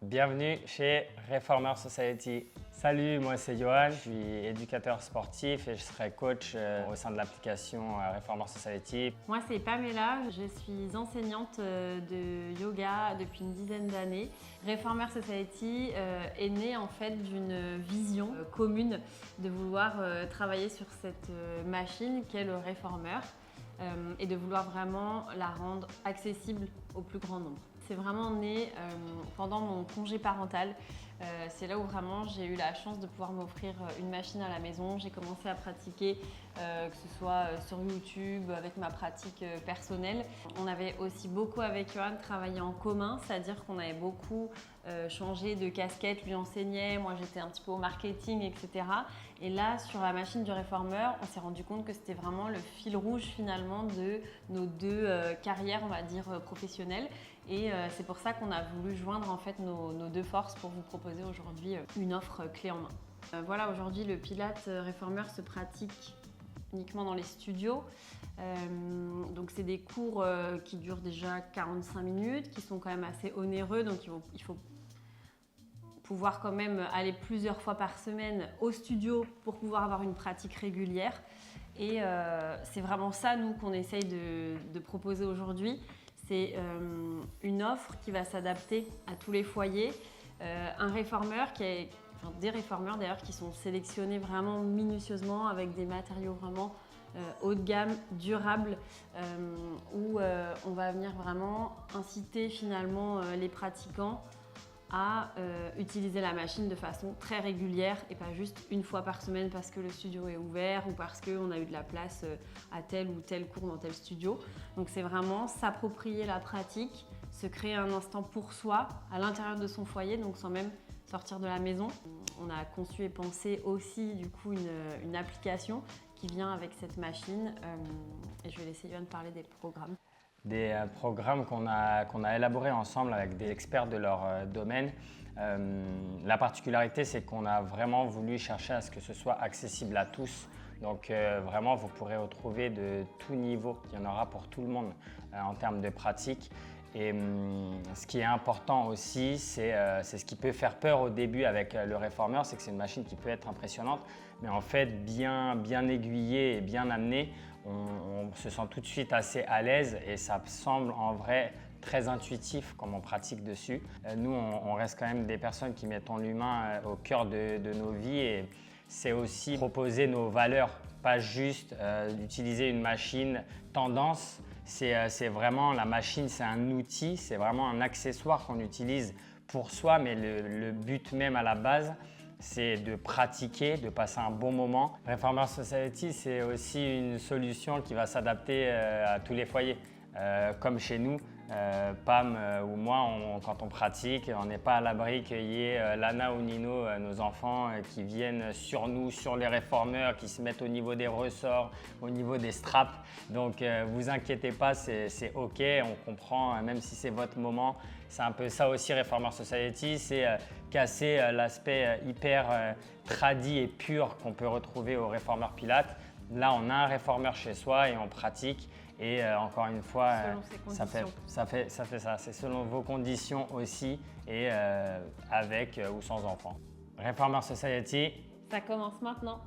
Bienvenue chez Reformer Society. Salut, moi c'est Johan, je suis éducateur sportif et je serai coach au sein de l'application Reformer Society. Moi c'est Pamela, je suis enseignante de yoga depuis une dizaine d'années. Reformer Society est né en fait d'une vision commune de vouloir travailler sur cette machine qu'est le Reformer et de vouloir vraiment la rendre accessible au plus grand nombre. C'est vraiment né pendant mon congé parental. C'est là où vraiment j'ai eu la chance de pouvoir m'offrir une machine à la maison. J'ai commencé à pratiquer, que ce soit sur YouTube, avec ma pratique personnelle. On avait aussi beaucoup avec Johan travaillé en commun, c'est-à-dire qu'on avait beaucoup changé de casquette. Lui enseignait, moi j'étais un petit peu au marketing, etc. Et là, sur la machine du Reformer, on s'est rendu compte que c'était vraiment le fil rouge finalement de nos deux carrières, on va dire, professionnelles. Et c'est pour ça qu'on a voulu joindre en fait nos deux forces pour vous proposer aujourd'hui une offre clé en main. Voilà, aujourd'hui le Pilates Reformer se pratique uniquement dans les studios. Donc c'est des cours qui durent déjà 45 minutes, qui sont quand même assez onéreux, donc il faut pouvoir quand même aller plusieurs fois par semaine au studio pour pouvoir avoir une pratique régulière. Et c'est vraiment ça, nous, qu'on essaye de proposer aujourd'hui. C'est une offre qui va s'adapter à tous les foyers. Un réformeur des réformeurs d'ailleurs qui sont sélectionnés vraiment minutieusement avec des matériaux vraiment haut de gamme, durables, où on va venir vraiment inciter finalement les pratiquants à utiliser la machine de façon très régulière et pas juste une fois par semaine parce que le studio est ouvert ou parce qu'on a eu de la place à tel ou tel cours dans tel studio. Donc c'est vraiment s'approprier la pratique, se créer un instant pour soi à l'intérieur de son foyer, donc sans même sortir de la maison. On a conçu et pensé aussi du coup une application qui vient avec cette machine et je vais laisser Johan parler des programmes. Des programmes qu'on a élaborés ensemble avec des experts de leur domaine. La particularité, c'est qu'on a vraiment voulu chercher à ce que ce soit accessible à tous. Donc vraiment, vous pourrez retrouver de tout niveau. Il y en aura pour tout le monde en termes de pratique. Et ce qui est important aussi, c'est ce qui peut faire peur au début avec le Reformer, c'est que c'est une machine qui peut être impressionnante, mais en fait bien aiguillée et bien amenée, on se sent tout de suite assez à l'aise et ça semble en vrai très intuitif comme on pratique dessus. Nous, on reste quand même des personnes qui mettons l'humain au cœur de nos vies et c'est aussi proposer nos valeurs, pas juste utiliser une machine tendance. C'est vraiment, la machine, c'est un outil, c'est vraiment un accessoire qu'on utilise pour soi, mais le but même à la base, c'est de pratiquer, de passer un bon moment. Reformer Society, c'est aussi une solution qui va s'adapter à tous les foyers. Comme chez nous, Pam ou moi, quand on pratique, on n'est pas à l'abri qu'il y ait Lana ou Nino, nos enfants, qui viennent sur nous, sur les réformeurs, qui se mettent au niveau des ressorts, au niveau des straps. Donc vous inquiétez pas, c'est OK, on comprend, même si c'est votre moment. C'est un peu ça aussi Reformer Society, c'est casser l'aspect hyper tradi et pur qu'on peut retrouver au Reformer Pilates. Là, on a un réformeur chez soi et on pratique. Et encore une fois, ça fait ça. C'est selon vos conditions aussi et avec ou sans enfant. Reformer Society. Ça commence maintenant.